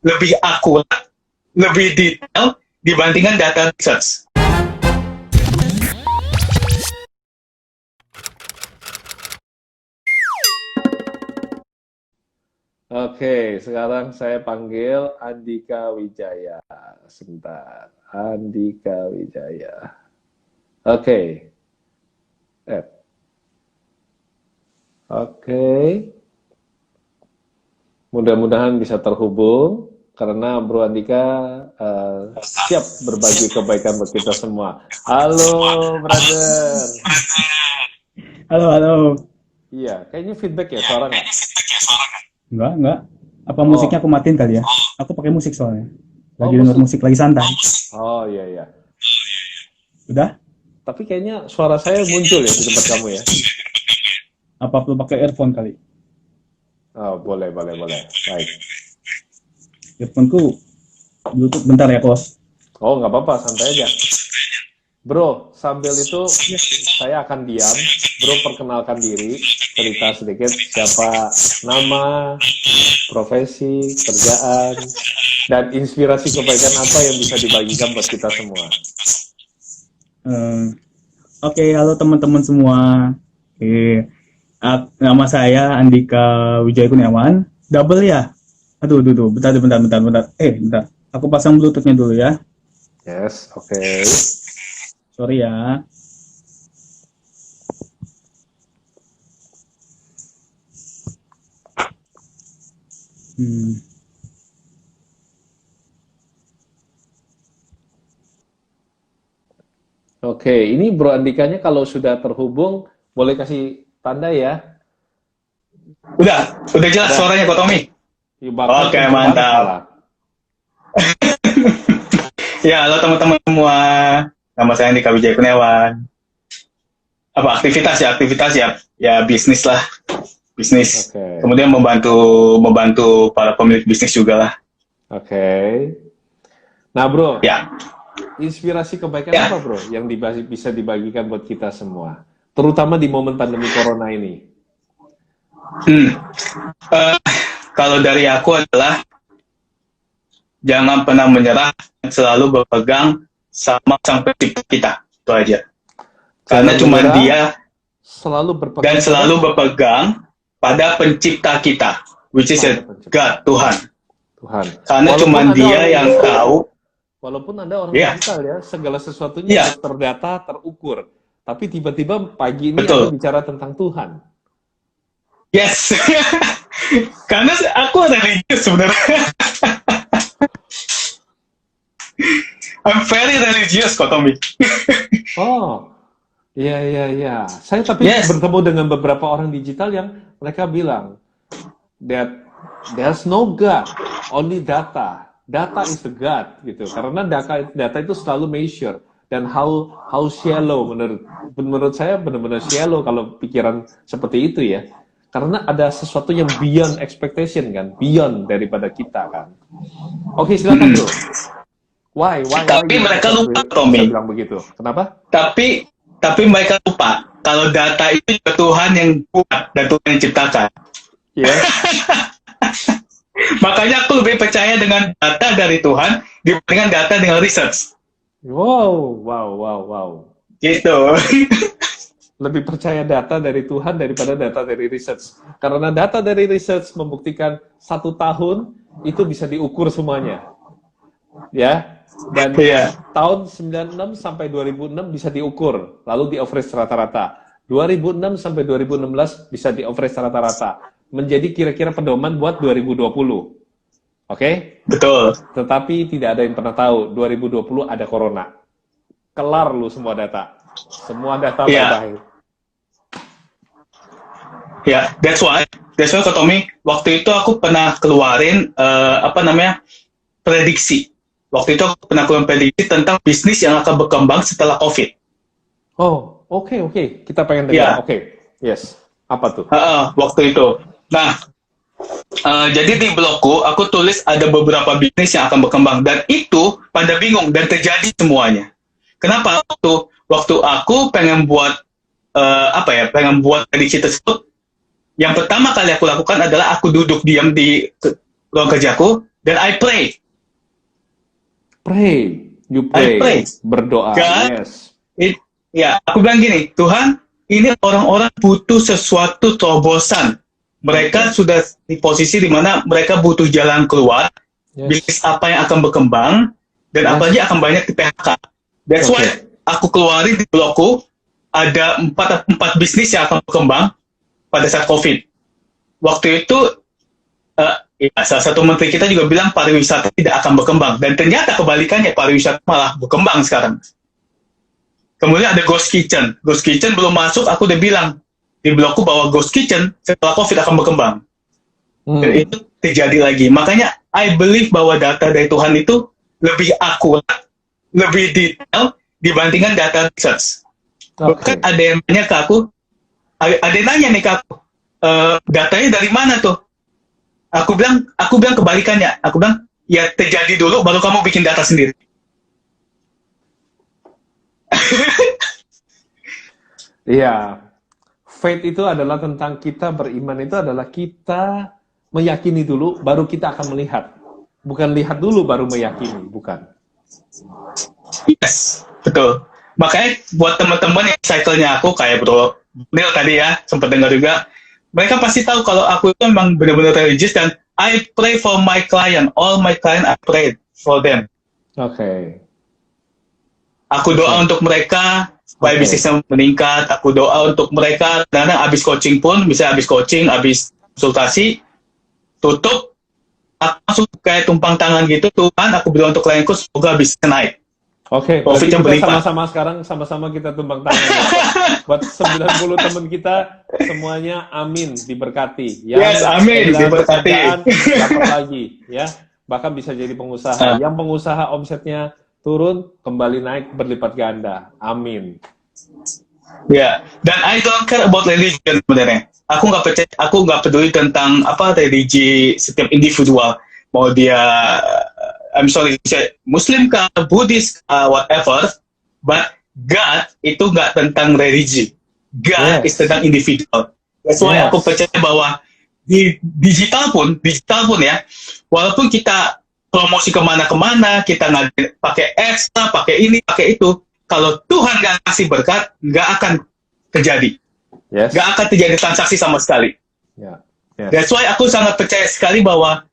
lebih akurat, lebih detail dibandingkan data research. Oke, sekarang saya panggil Andika Wijaya. Sebentar, Andika Wijaya. Oke. Oke. Mudah-mudahan bisa terhubung karena Bro Andika siap berbagi kebaikan buat kita semua. Halo, brother. Halo. Iya, kayaknya feedback ya suara nggak? Enggak. Apa musiknya aku matiin kali ya? Aku pakai musik soalnya. Lagi denger musik, lagi santai. Oh iya. Udah? Tapi kayaknya suara saya muncul ya di tempat kamu ya? Apa perlu pakai earphone kali? Oh, boleh. Baik. Earphone-ku Bluetooth, bentar ya, Kos. Oh, nggak apa-apa, santai aja. Bro, sambil itu saya akan diam. Bro, perkenalkan diri, cerita sedikit siapa nama, profesi, kerjaan, dan inspirasi kebaikan apa yang bisa dibagikan buat kita semua. Oke, halo teman-teman semua. Nama saya Andika Wijaya Kurniawan. Double ya? Aduh, bentar. Bentar. Aku pasang Bluetooth-nya dulu ya. Yes, oke. Sorry ya. Oke, ini Bro Andikanya kalau sudah terhubung, boleh kasih tanda ya? Udah jelas suaranya Kak Tommy. Oke, mantap. Ya, halo teman-teman semua. Nama saya Andika Wijaya Kurniawan. Apa aktivitas ya bisnis lah. Bisnis. Okay. Kemudian membantu para pemilik bisnis juga lah. Oke. Nah, Bro. Ya. Inspirasi kebaikan apa, Bro, yang bisa dibagikan buat kita semua? Terutama di momen pandemi corona ini. Kalau dari aku adalah jangan pernah menyerah, selalu berpegang sama sang pencipta kita, itu aja. Karena cuma dia selalu berpegang pada pencipta kita, which is God, Tuhan. Karena cuma dia yang tahu. Walaupun Anda orang digital ya, segala sesuatunya terdata, terukur. Tapi tiba-tiba pagi ini Anda bicara tentang Tuhan. Yes. Karena aku religius sebenarnya. I'm very religious, kok Tommy. Oh, iya. Saya tapi bertemu dengan beberapa orang digital yang mereka bilang that there's no God, only data. Data is the God, gitu. Karena data itu selalu measure dan how shallow menurut saya benar-benar shallow kalau pikiran seperti itu ya. Karena ada sesuatu yang beyond expectation kan, beyond daripada kita kan. Oke, silakan Bro. Why tapi mereka lupa, Tommy. Bilang begitu. Kenapa? Tapi mereka lupa kalau data itu Tuhan yang buat dan Tuhan yang ciptakan. Iya. Makanya aku lebih percaya dengan data dari Tuhan dibandingkan data dengan research. Wow. Gitu. Lebih percaya data dari Tuhan daripada data dari research. Karena data dari research membuktikan 1 tahun itu bisa diukur semuanya. Ya. Dan tahun 96 sampai 2006 bisa diukur, lalu di average rata-rata. 2006 sampai 2016 bisa di average rata-rata. Menjadi kira-kira pedoman buat 2020. Oke? Betul. Tetapi tidak ada yang pernah tahu 2020 ada corona. Kelar lu semua data. Semua data bye-bye. Ya, that's why Kak Tommy, waktu itu aku pernah keluarin prediksi. Waktu itu aku pernah keluarin prediksi tentang bisnis yang akan berkembang setelah COVID. Oh, oke. Kita pengen dengar. Oke. Yes. Apa tuh? Waktu itu. Nah, jadi di blogku aku tulis ada beberapa bisnis yang akan berkembang dan itu pada bingung dan terjadi semuanya. Kenapa? Waktu aku pengen buat prediksi tersebut, yang pertama kali aku lakukan adalah aku duduk diam di ruang kerjaku Dan I pray. You I pray. berdoa. God, Yes. Aku bilang gini, Tuhan, ini orang-orang butuh sesuatu terobosan. Mereka sudah di posisi di mana mereka butuh jalan keluar, bisnis apa yang akan berkembang, dan apalagi akan banyak di PHK. That's why aku keluarin di blogku, ada 4 bisnis yang akan berkembang pada saat COVID. Waktu itu, salah satu menteri kita juga bilang pariwisata tidak akan berkembang. Dan ternyata kebalikannya, pariwisata malah berkembang sekarang. Kemudian ada Ghost Kitchen. Ghost Kitchen belum masuk, aku udah bilang di blogku bahwa Ghost Kitchen setelah COVID akan berkembang. Dan itu terjadi lagi. Makanya, I believe bahwa data dari Tuhan itu lebih akurat, lebih detail dibandingkan data research. Bahkan ada yang nanya ke aku, datanya dari mana tuh? Aku bilang kebalikannya. Aku bilang, ya terjadi dulu, baru kamu bikin data sendiri. Iya, faith itu adalah tentang kita beriman, itu adalah kita meyakini dulu, baru kita akan melihat. Bukan lihat dulu, baru meyakini, bukan? Yes, betul. Makanya buat teman-teman yang cycle-nya aku, kayak Bro Neil tadi ya, sempat dengar juga, mereka pasti tahu kalau aku itu memang benar-benar religious, dan I pray for my client, all my client I pray for them. Oke. Aku doa untuk mereka supaya bisnisnya meningkat. Aku doa untuk mereka karena habis coaching pun, misalnya habis coaching, habis konsultasi, tutup, aku langsung kayak tumpang tangan gitu, Tuhan, aku bilang untuk klienku semoga bisnisnya naik. Oke, Profit yang kita berlimpah. sama-sama sekarang, sama-sama kita tumbang tangan. Buat 90 teman kita, semuanya amin, diberkati. Yes, amin, diberkati. Dapat lagi, ya. Bahkan bisa jadi pengusaha. Yang pengusaha omsetnya turun, kembali naik, berlipat ganda. Amin. Ya, dan I don't care about religion sebenarnya. Aku nggak peduli tentang apa religi setiap individual. Mau dia Muslim kah, Buddhis, whatever, but God itu nggak tentang religi. God is tentang individual. That's why aku percaya bahwa di digital pun ya, walaupun kita promosi kemana-kemana, kita nggak pakai ekstra, pakai ini, pakai itu, kalau Tuhan nggak kasih berkat, nggak akan terjadi. Nggak akan terjadi transaksi sama sekali. That's why aku sangat percaya sekali bahwa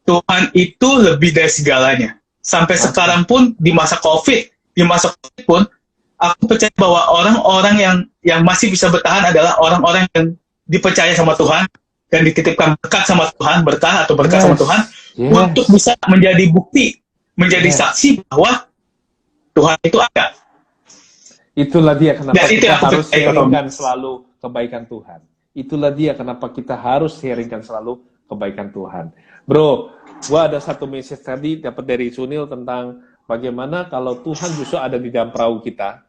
Tuhan itu lebih dari segalanya. Sampai sekarang pun di masa COVID pun, aku percaya bahwa orang-orang yang masih bisa bertahan adalah orang-orang yang dipercaya sama Tuhan dan dititipkan berkat sama Tuhan, berkah sama Tuhan, untuk bisa menjadi bukti, menjadi saksi bahwa Tuhan itu ada. Itulah dia kenapa kita harus sharingkan sharingkan selalu kebaikan Tuhan. Itulah dia kenapa kita harus sharingkan selalu kebaikan Tuhan. Bro, gua ada satu message tadi dapat dari Sunil tentang bagaimana kalau Tuhan justru ada di dalam perahu kita.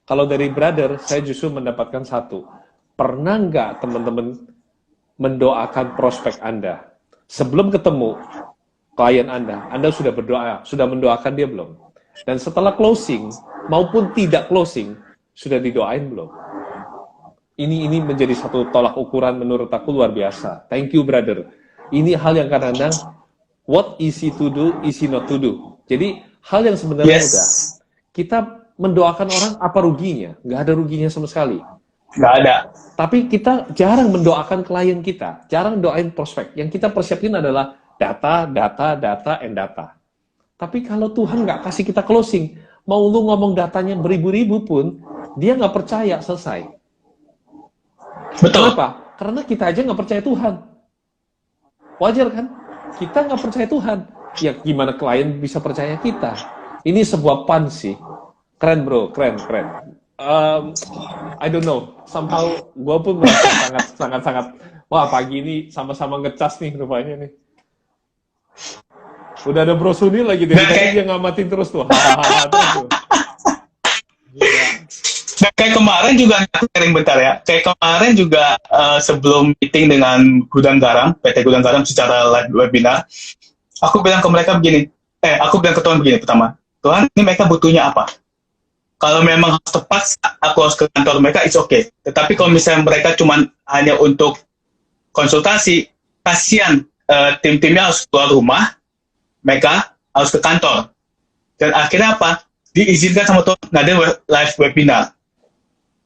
Kalau dari brother, saya justru mendapatkan satu. Pernah nggak teman-teman mendoakan prospek Anda? Sebelum ketemu klien Anda sudah berdoa, sudah mendoakan dia belum? Dan setelah closing, maupun tidak closing, sudah didoain belum? Ini menjadi satu tolak ukuran menurut aku luar biasa. Thank you, brother. Ini hal yang kadang-kadang, what easy to do, easy not to do. Jadi, hal yang sebenarnya mudah. Kita mendoakan orang, apa ruginya? Nggak ada ruginya sama sekali. Nggak ada. Tapi kita jarang mendoakan klien kita, jarang doain prospek. Yang kita persiapin adalah data, and data. Tapi kalau Tuhan nggak kasih kita closing, mau lu ngomong datanya beribu-ribu pun, dia nggak percaya, selesai. Betul. Kenapa? Karena kita aja nggak percaya Tuhan. Wajar kan? Kita nggak percaya Tuhan. Ya gimana klien bisa percaya kita? Ini sebuah pun sih. Keren bro, keren. I don't know. Somehow gue pun merasa sangat. Wah pagi ini sama-sama ngecas nih rupanya nih. Udah ada Bro Sunil lagi dari tadi dia ngamatin terus tuh. Nah, kayak kemarin juga, sharing bentar ya. Kayak kemarin juga sebelum meeting dengan Gudang Garam, PT Gudang Garam secara live webinar, aku bilang ke mereka begini. Aku bilang ke Tuhan begini pertama. Tuhan, ini mereka butuhnya apa? Kalau memang harus tepat, aku harus ke kantor mereka, it's okay. Tetapi kalau misalnya mereka cuma hanya untuk konsultasi, kasihan tim-timnya harus keluar rumah, mereka harus ke kantor. Dan akhirnya apa? Diizinkan sama Tuhan ngadain live webinar.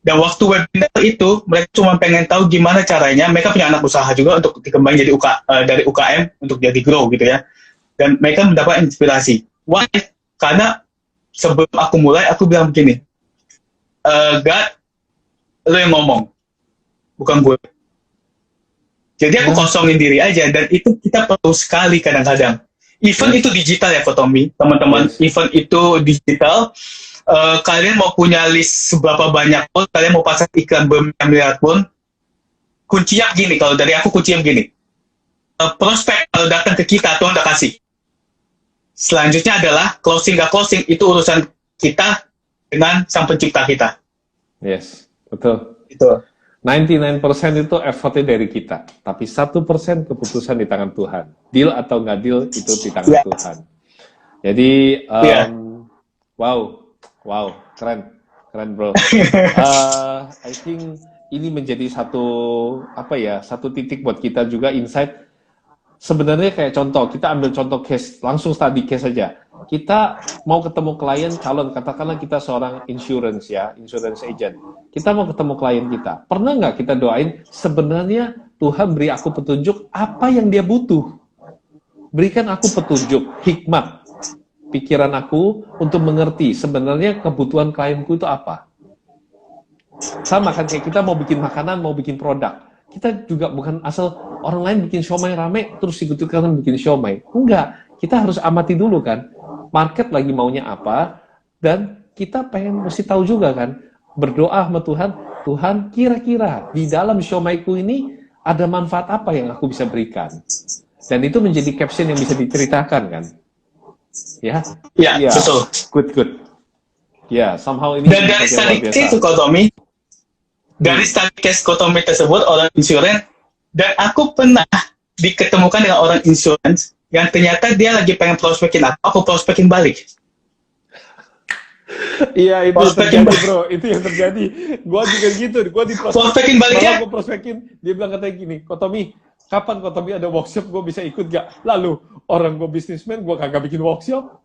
Dan waktu webinar itu, mereka cuma pengen tahu gimana caranya, mereka punya anak usaha juga untuk dikembangin jadi dari UKM untuk jadi grow gitu ya. Dan mereka mendapat inspirasi. Why? Karena sebelum aku mulai, aku bilang begini, God, lo yang ngomong, bukan gue. Jadi aku kosongin diri aja, dan itu kita perlu sekali kadang-kadang. Event itu digital ya, Kotomi, teman-teman. Event itu digital. Kalian mau punya list seberapa banyak pun, kalian mau pasang iklan bermiliar pun, kuncinya begini, kalau dari aku kuncinya begini. Prospek kalau datang ke kita, Tuhan udah kasih. Selanjutnya adalah closing gak closing, itu urusan kita dengan sang pencipta kita. Yes, betul. Itu. 99% itu effortnya dari kita, tapi 1% keputusan di tangan Tuhan. Deal atau nggak deal itu di tangan Tuhan. Jadi, wow, keren bro. I think ini menjadi satu titik buat kita juga insight. Sebenarnya kayak contoh, kita ambil contoh case, langsung study case saja. Kita mau ketemu klien calon, katakanlah kita seorang insurance agent. Kita mau ketemu klien kita. Pernah nggak kita doain, sebenarnya Tuhan beri aku petunjuk apa yang dia butuh. Berikan aku petunjuk, hikmat, pikiran aku untuk mengerti sebenarnya kebutuhan klienku itu apa. Sama kan kayak kita mau bikin makanan, mau bikin produk. Kita juga bukan asal orang lain bikin siomay rame, terus ikut-ikutan bikin siomay. Enggak, kita harus amati dulu kan, market lagi maunya apa, dan kita pengen mesti tahu juga kan, berdoa sama Tuhan, Tuhan kira-kira di dalam siomayku ini ada manfaat apa yang aku bisa berikan. Dan itu menjadi caption yang bisa diceritakan kan. Ya, betul. Good. Ya, somehow ini. Dan dari study case itu Kotomi, dari study case Kotomi tersebut orang insurance, dan aku pernah diketemukan dengan orang insurance yang ternyata dia lagi pengen prospekin aku prospekin balik. Iya, itu terjadi bro, itu yang terjadi. Gua juga gitu, gua di prospekin balik ya. Gua prospekin, dia bilang katanya gini, Kotomi, kapan Kotomi ada workshop, gua bisa ikut gak? Lalu orang gua bisnismen, gua kagak bikin workshop.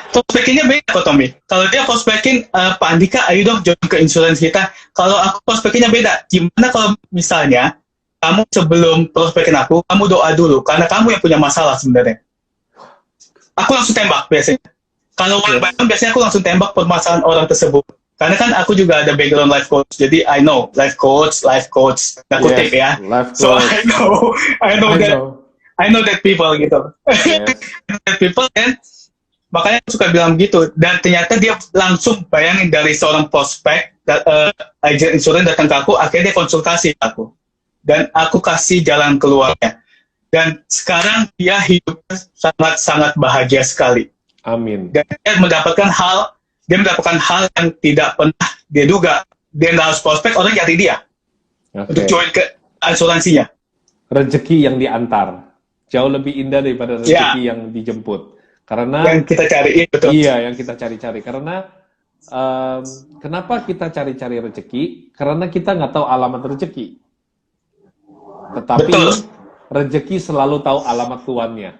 Prospekinnya beda Kotomi. Kalau dia prospekin, Pak Andika, ayo dong join ke insurance kita. Kalau aku prospekinnya beda. Gimana kalau misalnya kamu sebelum prospekin aku, kamu doa dulu, karena kamu yang punya masalah sebenarnya. Aku langsung tembak biasanya. Kalau biasanya aku langsung tembak permasalahan orang tersebut. Karena kan aku juga ada background life coach, jadi I know life coach, nggak kutip ya. So I know that people gitu. That people kan. Makanya aku suka bilang begitu, dan ternyata dia langsung bayangin dari seorang prospek, agent insurance datang ke aku, akhirnya dia konsultasi aku, dan aku kasih jalan keluarnya, dan sekarang dia hidup sangat-sangat bahagia sekali. Amin. Dan dia mendapatkan hal yang tidak pernah dia duga. Dia nggak harus prospek, orang cari dia untuk join ke asuransinya. Rezeki yang diantar jauh lebih indah daripada rezeki yang dijemput. Karena yang kita cari, betul. Iya, yang kita cari-cari. Karena kenapa kita cari-cari rezeki? Karena kita nggak tahu alamat rezeki. Tetapi rezeki selalu tahu alamat tuannya.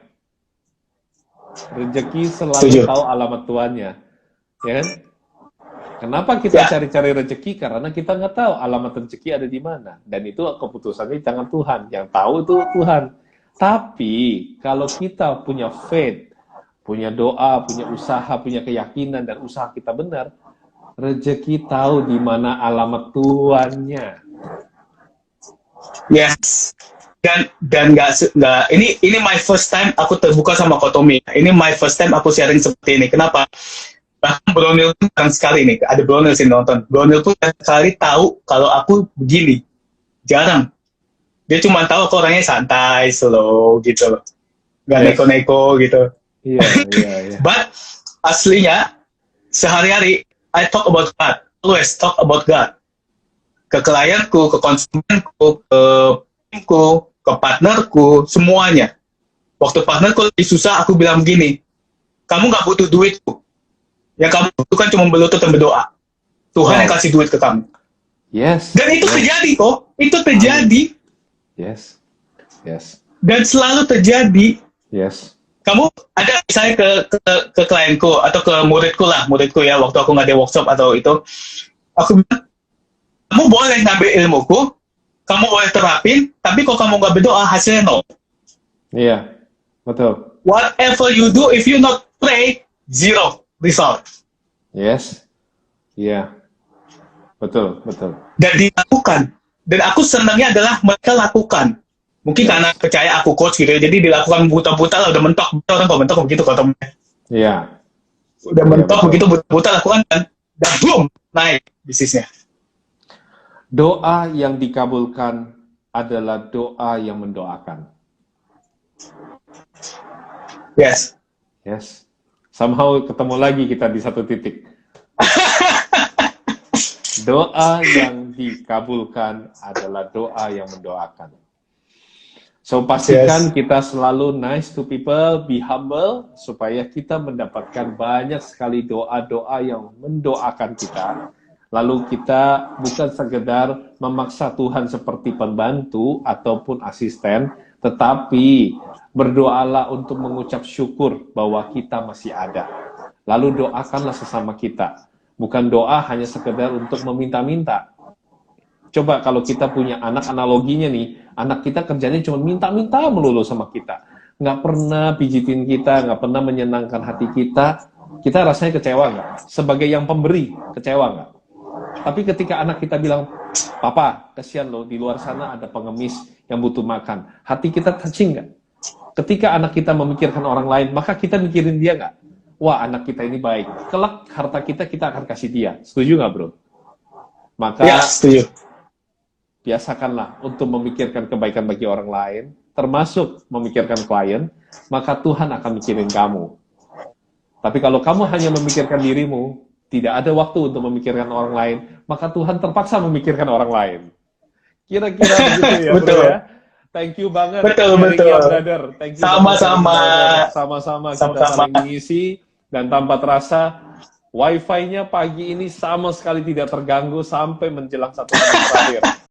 Rezeki selalu tahu alamat tuannya, ya kan? Kenapa kita cari-cari rezeki? Karena kita nggak tahu alamat rezeki ada di mana. Dan itu keputusannya di tangan Tuhan. Yang tahu itu Tuhan. Tapi kalau kita punya faith, punya doa, punya usaha, punya keyakinan, dan usaha kita benar, rezeki tahu di mana alamat tuannya. Yes. Dan nggak ini my first time aku terbuka sama Kotomi. Ini my first time aku sharing seperti ini. Kenapa? Bahkan Bronil pun jarang sekali nih, ada Bronil sih nonton. Bronil pun sekali tahu kalau aku begini. Jarang. Dia cuma tahu kok orangnya santai, slow gitu loh. Gak neko-neko gitu. Iya. But aslinya sehari-hari I talk about God, always talk about God. Ke klienku, ke konsumenku, ke timku, ke partnerku, semuanya. Waktu partnerku lagi susah, aku bilang begini, kamu nggak butuh duitku. Yang kamu butuhkan cuma berlutut dan berdoa. Tuhan yang kasih duit ke kamu. Yes. Dan itu terjadi kok, itu terjadi. Yes. Yes. Dan selalu terjadi. Yes. Kamu ada misalnya ke klienku atau ke muridku ya, waktu aku ngadain workshop atau itu, aku bilang, kamu boleh ngambil ilmuku, kamu boleh terapin, tapi kalau kamu nggak berdoa, hasilnya no. Iya, betul. Whatever you do, if you not pray, zero result. Yes. Iya. Betul, betul. Dan dilakukan. Dan aku senangnya adalah mereka lakukan. Mungkin karena percaya aku coach gitu ya, jadi dilakukan buta-buta lah, udah mentok. Orang kalau mentok begitu kalau temennya. Iya. Udah mentok betul. begitu, buta-buta lakukan, dan boom, naik bisnisnya. Doa yang dikabulkan adalah doa yang mendoakan. Yes. Yes. Somehow ketemu lagi kita di satu titik. Doa yang dikabulkan adalah doa yang mendoakan. So, pastikan kita selalu nice to people, be humble, supaya kita mendapatkan banyak sekali doa-doa yang mendoakan kita. Lalu kita bukan sekedar memaksa Tuhan seperti pembantu ataupun asisten, tetapi berdoalah untuk mengucap syukur bahwa kita masih ada. Lalu doakanlah sesama kita. Bukan doa hanya sekedar untuk meminta-minta. Coba kalau kita punya anak, analoginya nih, anak kita kerjanya cuma minta-minta melulu sama kita. Nggak pernah pijitin kita, nggak pernah menyenangkan hati kita. Kita rasanya kecewa nggak? Sebagai yang pemberi, kecewa nggak? Tapi ketika anak kita bilang, Papa, kasihan loh, di luar sana ada pengemis yang butuh makan. Hati kita touching nggak? Ketika anak kita memikirkan orang lain, maka kita mikirin dia nggak? Wah, anak kita ini baik. Kelak harta kita akan kasih dia. Setuju nggak, bro? Maka Ya, setuju. biasakanlah untuk memikirkan kebaikan bagi orang lain, termasuk memikirkan klien, maka Tuhan akan mikirin kamu. Tapi kalau kamu hanya memikirkan dirimu, tidak ada waktu untuk memikirkan orang lain, maka Tuhan terpaksa memikirkan orang lain. Kira-kira begitu ya, Betul. bro ya? Thank you banget. Betul. Brother. Thank you. Sama-sama. Sama-sama kita saling mengisi, dan tanpa terasa, Wi-Fi-nya pagi ini sama sekali tidak terganggu sampai menjelang 1 menit terakhir.